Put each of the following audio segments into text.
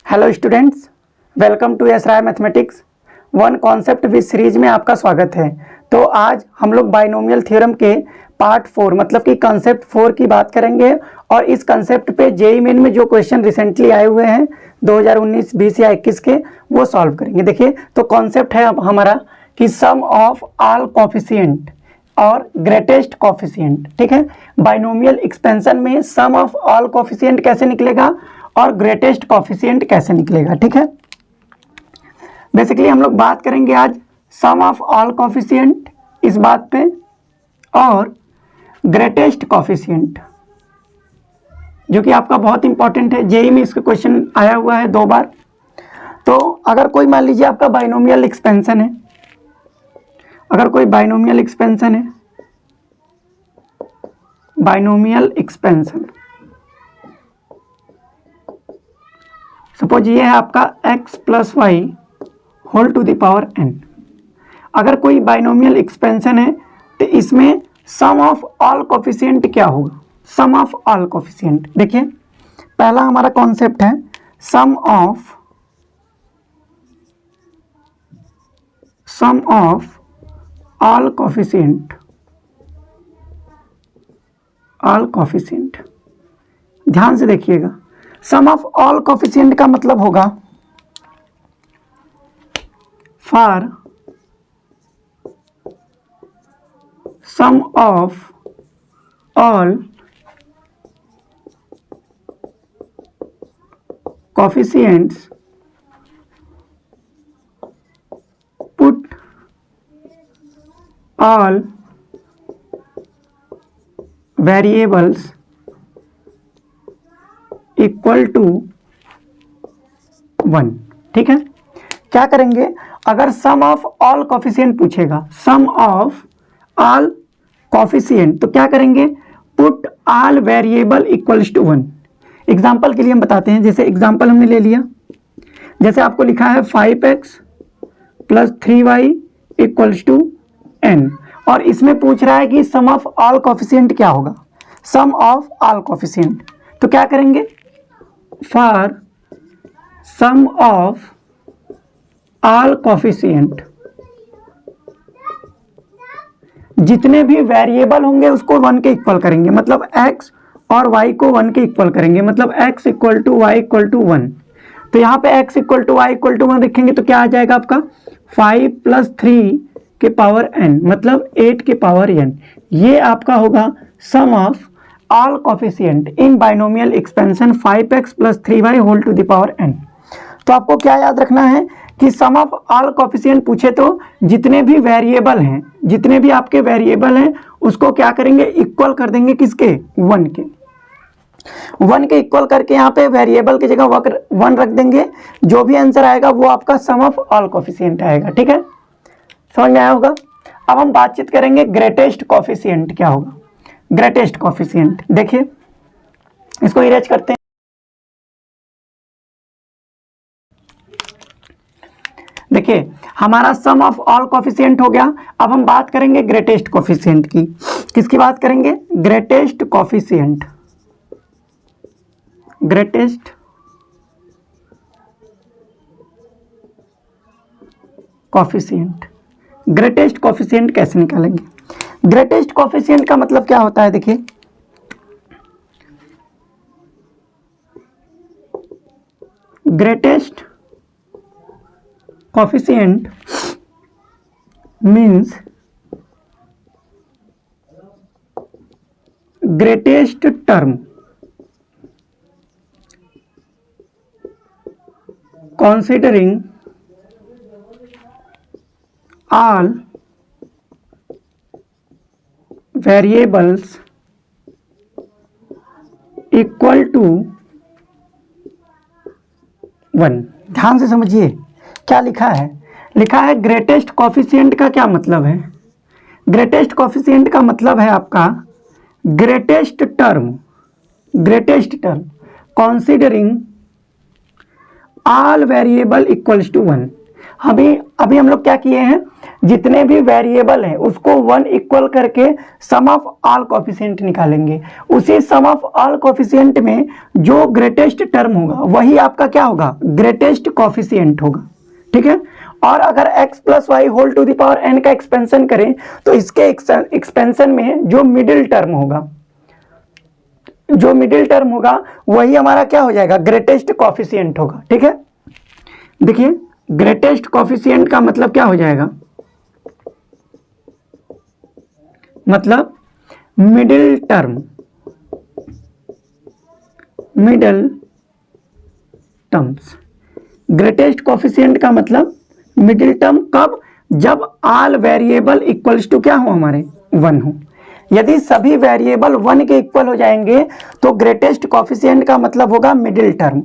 Hello students, welcome to S Rai mathematics one concept with series में आपका स्वागत है। तो आज हम लोग बाइनोमियल थ्योरम के पार्ट 4 मतलब कि कंसेप्ट 4 की बात करेंगे और इस कंसेप्ट पे जेईई मेन में जो क्वेश्चन रिसेंटली आए हुए हैं 2019, 20 या 21 के वो सॉल्व करेंगे। देखिए, तो कॉन्सेप्ट है अब हमारा कि सम ऑफ ऑल कोफिशिएंट और ग्रेटेस्ट कोफिशिएंट। ठीक है, बाइनोमियल एक्सपेंशन में सम ऑफ ऑल कोफिशिएंट कैसे निकलेगा और ग्रेटेस्ट कोफिशिएंट कैसे निकलेगा। ठीक है, बेसिकली हम लोग बात करेंगे आज सम ऑफ ऑल कोफिशिएंट इस बात पे और ग्रेटेस्ट कोफिशिएंट, जो कि आपका बहुत इंपॉर्टेंट है। जेईई में इसका क्वेश्चन आया हुआ है 2 बार। तो अगर कोई मान लीजिए आपका बाइनोमियल एक्सपेंशन है, बाइनोमियल एक्सपेंशन सपोज ये है आपका x plus y whole to the power n। अगर कोई बाइनोमियल एक्सपेंशन है तो इसमें सम ऑफ ऑल कोफिशिएंट क्या होगा? सम ऑफ ऑल कोफिशिएंट, देखिए पहला हमारा कॉन्सेप्ट है सम ऑफ ऑल कोफिशिएंट। ध्यान से देखिएगा, सम ऑफ ऑल कोफिशिएंट का मतलब होगा for sum of all coefficients put all variables equal to 1। ठीक है, क्या करेंगे? अगर सम ऑफ ऑल कोफिशिएंट पूछेगा, सम ऑफ ऑल कोफिशिएंट, तो क्या करेंगे? Put all variable equals to 1। Example के लिए हम बताते हैं, जैसे एग्जाम्पल हमने ले लिया, जैसे आपको लिखा है 5x plus 3y equals to n और इसमें पूछ रहा है कि सम ऑफ ऑल कोफिशिएंट क्या होगा? सम ऑफ ऑल कोफिशिएंट, तो क्या करेंगे? For sum of all coefficient, जितने भी वेरिएबल होंगे उसको 1 के इक्वल करेंगे, मतलब x और y को 1 के इक्वल करेंगे, मतलब x equal to y equal to 1। तो यहाँ पे x equal to y equal to 1 लिखेंगे तो क्या आ जाएगा आपका 5 प्लस 3 के पावर n, मतलब 8 के पावर n। ये आपका होगा sum of all coefficient in binomial expansion 5x plus 3y whole to the power n। तो आपको क्या याद रखना है कि सम ऑफ ऑल कोफिशिएंट पूछे तो जितने भी वेरिएबल हैं, जितने भी आपके वेरिएबल हैं उसको क्या करेंगे? इक्वल कर देंगे, किसके? 1 के। 1 के इक्वल करके यहाँ पे वेरिएबल की जगह 1 रख देंगे। जो भी आंसर आएगा वो आपका सम ऑफ ऑल कोफिशिएंट आएगा। ठीक है, समझ में आया होगा। अब हम बातचीत करेंगे ग्रेटेस्ट कोफिशिएंट क्या होगा। ग्रेटेस्ट कोफिशिएंट, देखिए इसको इरेज करते हैं। देखिए हमारा सम ऑफ ऑल कोफिशिएंट हो गया। अब हम बात करेंगे ग्रेटेस्ट कोफिशिएंट की। किसकी बात करेंगे? Greatest coefficient. Greatest coefficient, greatest coefficient कैसे निकालेंगे? ग्रेटेस्ट कोफिशिएंट का मतलब क्या होता है? देखिए greatest coefficient means greatest term considering all variables equal to 1। ध्यान से समझिए क्या लिखा है। लिखा है ग्रेटेस्ट कोफिशिएंट का क्या मतलब है? ग्रेटेस्ट कोफिशिएंट का मतलब है आपका greatest term considering all variable equals to 1। अभी हम लोग क्या किए हैं, जितने भी वेरिएबल हैं उसको 1 इक्वल करके सम ऑफ ऑल कोफिशिएंट निकालेंगे। उसी सम ऑफ ऑल कोफिशिएंट में जो ग्रेटेस्ट टर्म होगा वही आपका क्या होगा, ग्रेटेस्ट कोफिशिएंट होगा। ठीक है, और अगर x plus y whole to the power n का एक्सपेंशन करें तो इसके एक्सपेंशन में जो मिडिल टर्म होगा वही हमारा क्या हो जाएगा, ग्रेटेस्ट कोफिशिएंट होगा। ठीक है, देखिए ग्रेटेस्ट कोफिशिएंट का मतलब क्या हो जाएगा, मतलब मिडिल टर्म्स। ग्रेटेस्ट कोफिशिएंट का मतलब मिडिल टर्म, कब, जब ऑल वेरिएबल इक्वल्स टू क्या हो, हमारे 1 हो। यदि सभी वेरिएबल 1 के इक्वल हो जाएंगे तो ग्रेटेस्ट कोफिशिएंट का मतलब होगा मिडिल टर्म।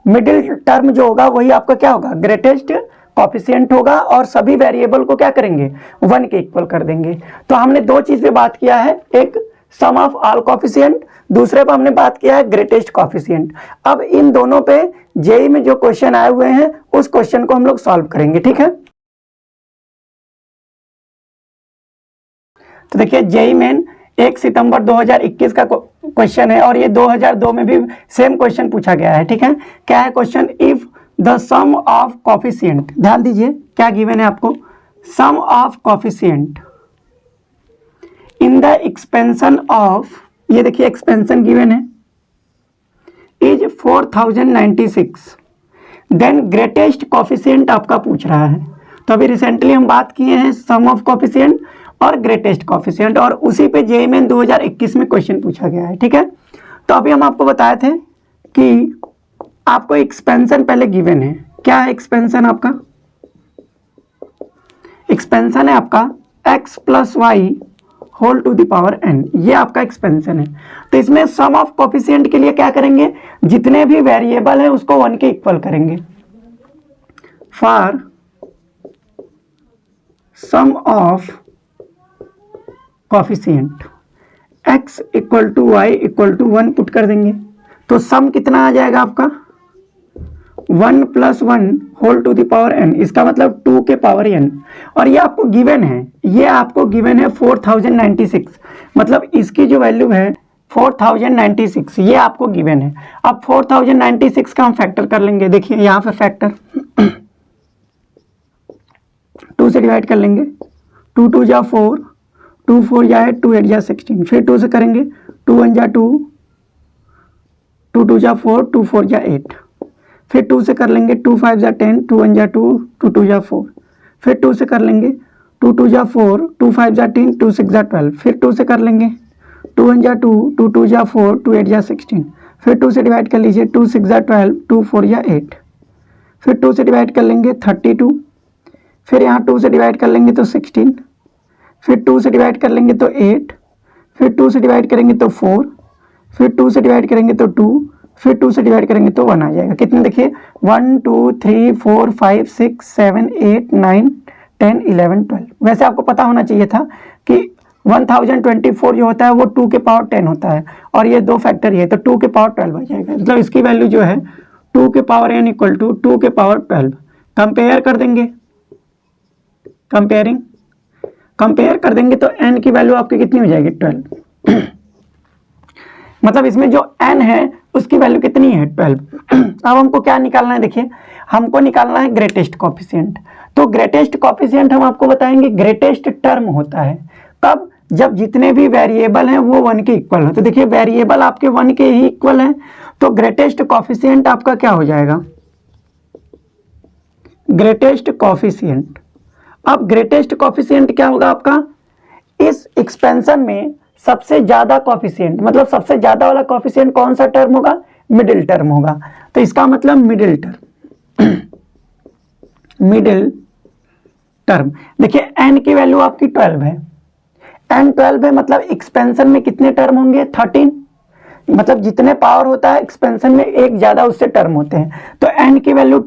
मिडिल टर्म जो होगा वही आपका क्या होगा, ग्रेटेस्ट कोफिशिएंट होगा, और सभी वेरिएबल को क्या करेंगे, 1 के इक्वल कर देंगे। तो हमने दो चीज पे बात किया है, एक सम ऑफ ऑल कोफिशिएंट, दूसरे पर हमने बात किया है ग्रेटेस्ट कोफिशिएंट। अब इन दोनों पे जेई में जो क्वेश्चन आए हुए हैं उस क्वेश्चन को हम लोग सॉल्व करेंगे। ठीक है, तो देखिए जेई मेन 1 सितंबर 2021 का क्वेश्चन है, और ये 2002 में भी सेम क्वेश्चन पूछा गया है। ठीक है, क्या है question, if the sum of coefficient, ध्यान दीजिए क्या गिवन है आपको, sum of coefficient in the expansion of, ये देखिए एक्सपेंशन गिवन है, इज 4096, देन ग्रेटेस्ट कोफिशिएंट आपका पूछ रहा है। तो अभी रिसेंटली हम बात किए हैं सम ऑफ कोफिशिएंट और ग्रेटेस्ट कोफिशिएंट, और उसी पे जेईई मेन 2021 में क्वेश्चन पूछा गया है। ठीक है, तो अभी हम आपको बताए थे कि आपको एक्सपेंशन पहले गिवन है। क्या है एक्सपेंशन आपका, एक्सपेंशन है आपका x plus y whole to the power n, ये आपका एक्सपेंशन है। तो इसमें सम ऑफ कोफिशिएंट के लिए क्या करेंगे, जितने भी वेरिएबल है उसको 1 के इक्वल करेंगे। For sum of coefficient x equal to y equal to 1 put कर देंगे, तो सम कितना आ जाएगा आपका 1 plus 1 whole to the power n, इसका मतलब 2 के पावर n, और ये आपको गिवन है, ये आपको गिवन है 4096, मतलब इसकी जो वैल्यू है 4096, ये आपको गिवन है। अब 4096 का हम फैक्टर कर लेंगे, देखिए यहाँ पे फैक्टर 2 से डिवाइड कर लेंगे, 2 2 जा 4, 2 4 जाए 2 8 जा 16, फिर 2 से करेंगे, 2 1 जा 2, 2 2 जा 4, 2 4 जा 8, फिर 2 से कर लेंगे, 2 5 जा 10, 2 1 जा 2, 2 2 जा 4, फिर 2 से कर लेंगे, 2 2 जा 4, 2 5 जा 10, 2 6 जा 12, फिर 2 से कर लेंगे, 2 1 जा 2, 2 2 जा 4, 2 8 जा 16, फिर 2 से डिवाइड कर लीजिए, 2 6 जा 12, 2 4 जा 8, फिर 2 से डिवाइड कर लेंगे 32, फिर यहाँ 2 से डिवाइड कर लेंगे तो 16, फिर 2 से डिवाइड कर लेंगे तो 8, फिर 2 से डिवाइड करेंगे तो 4, फिर 2 से डिवाइड करेंगे तो 2, फिर 2 से डिवाइड करेंगे तो 1 आ जाएगा। कितने देखिए 1 2 3 4 5 6 7 8 9 10 11 12। वैसे आपको पता होना चाहिए था कि 1024 जो होता है वो 2 के पावर 10 होता है, और ये दो फैक्टर ये, तो 2 के पावर 12 आ जाएगा। मतलब इसकी वैल्यू जो है 2 के पावर n इक्वल टू 2 के पावर 12। कंपेयर कर देंगे, कंपेयर कर देंगे तो n की वैल्यू आपकी कितनी हो जाएगी 12। मतलब इसमें जो n है उसकी वैल्यू कितनी है 12। अब हमको क्या निकालना है, देखिए हमको निकालना है ग्रेटेस्ट कोफिशिएंट। तो ग्रेटेस्ट कोफिशिएंट हम आपको बताएंगे ग्रेटेस्ट टर्म होता है कब, जब जितने भी वेरिएबल हैं वो 1 के इक्वल हो। तो देखिए वेरिएबल आपके 1 के ही इक्वल हैं, तो ग्रेटेस्ट कोफिशिएंट आपका क्या हो जाएगा, ग्रेटेस्ट कोफिशिएंट। अब ग्रेटेस्ट कोफिशिएंट क्या होगा आपका, इस एक्सपेंशन में सबसे ज्यादा कोफिशिएंट, मतलब सबसे ज्यादा वाला कोफिशिएंट कौन सा टर्म होगा, मिडिल टर्म होगा। तो इसका मतलब मिडिल टर्म, मिडिल टर्म। देखिए n की वैल्यू आपकी 12 है, n 12 है, मतलब एक्सपेंशन में कितने टर्म होंगे 13, मतलब जितने पावर होता है एक्सपेंशन में एक ज्यादा उससे टर्म होते हैं। तो n की वैल्यू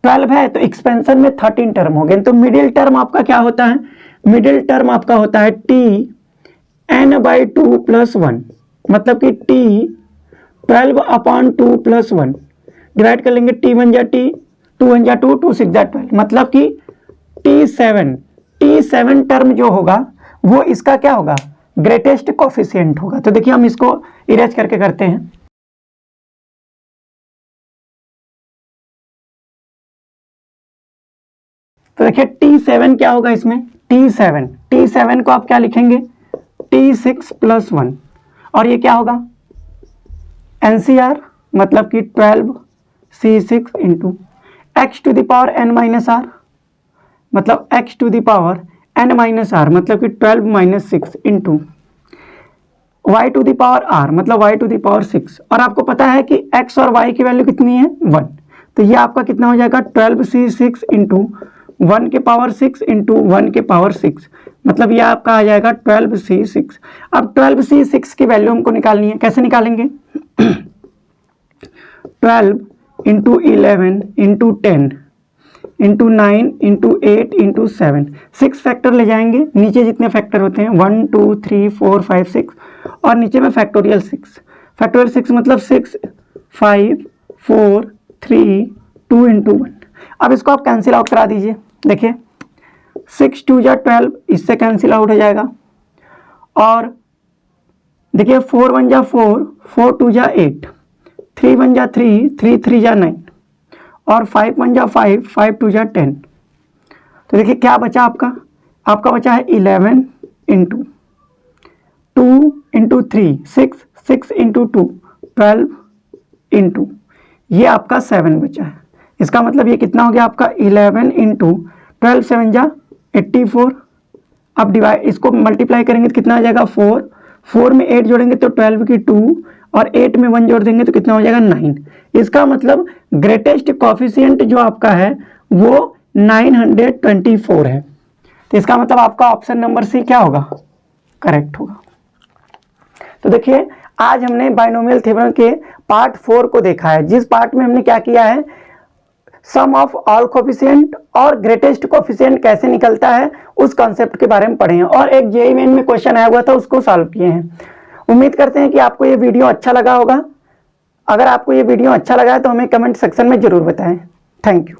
12 है तो एक्सपेंशन में 13 टर्म हो गए। तो मिडिल टर्म आपका क्या होता है, मिडिल टर्म आपका होता है t n/2 + 1, मतलब कि t 12/2 + 1 डिवाइड कर लेंगे, t 1 जा t, 2 1 जा 2, 2 6 जा 12, मतलब कि T7 टर्म जो होगा वो इसका क्या होगा, ग्रेटेस्ट कोफिशिएंट होगा। तो देखिए हम इसको इरेज करके करते हैं। तो देखिए T7 क्या होगा इसमें, T7 को आप क्या लिखेंगे, T6 + 1, और ये क्या होगा NCR, मतलब कि 12C6 into x to the power n-r, मतलब x to the power n-r, मतलब कि 12 - 6 into y to the power r, मतलब y टू द पावर 6। और आपको पता है कि x और y की वैल्यू कितनी है, 1। तो ये आपका कितना हो जाएगा, 12C6 इंटू 1 के पावर 6 इंटू 1 के पावर 6, मतलब ये आपका आ जाएगा 12C6। अब 12C6 की वैल्यू हमको निकालनी है, कैसे निकालेंगे 12 into 11 into 10 into 9 into 8 into 7, 6 factor ले जाएंगे, नीचे जितने फैक्टर होते हैं 1 2 3 4 5 6, और नीचे में फैक्टोरियल 6 मतलब 6 5 4 3 2 इंटू 1। अब इसको आप कैंसिल आउट करा दीजिए। देखिए 6 2 जा 12, इससे कैंसिल आउट हो जाएगा। और देखिए 4 1 जा 4, 4 2 जा 8, 3 1 जा 3, 3 3 जा 9, और 5 1 जा 5, 5 2 जा 10। तो देखिए क्या बचा आपका बचा है 11 इंटू 2 इंटू 3 6, 6 इंटू 2 12 इंटू ये आपका 7 बचा है। इसका मतलब ये कितना हो गया आपका 11 इंटू 12 7 जा 84। अब डिवाइड, इसको मल्टीप्लाई करेंगे तो कितना आ जाएगा 4 में 8 जोड़ेंगे तो 12 की 2, और 8 में 1 जोड़ देंगे तो कितना हो जाएगा 9। इसका मतलब ग्रेटेस्ट कोफिशिएंट जो आपका है वो 924 है। तो इसका मतलब आपका ऑप्शन नंबर सी क्या होगा, करेक्ट होगा। तो देखिए आज हमने बाइनोमियल थ्योरम के पार्ट 4 को देखा है, जिस पार्ट में हमने क्या किया है, सम ऑफ ऑल कोफिशिएंट और ग्रेटेस्ट कोफिशिएंट कैसे निकलता है उस कॉन्सेप्ट के बारे में पढ़े हैं, और एक जेईई मेन में क्वेश्चन आया हुआ था उसको सॉल्व किए हैं। उम्मीद करते हैं कि आपको ये वीडियो अच्छा लगा होगा। अगर आपको ये वीडियो अच्छा लगा है तो हमें कमेंट सेक्शन में जरूर बताएं। Thank you.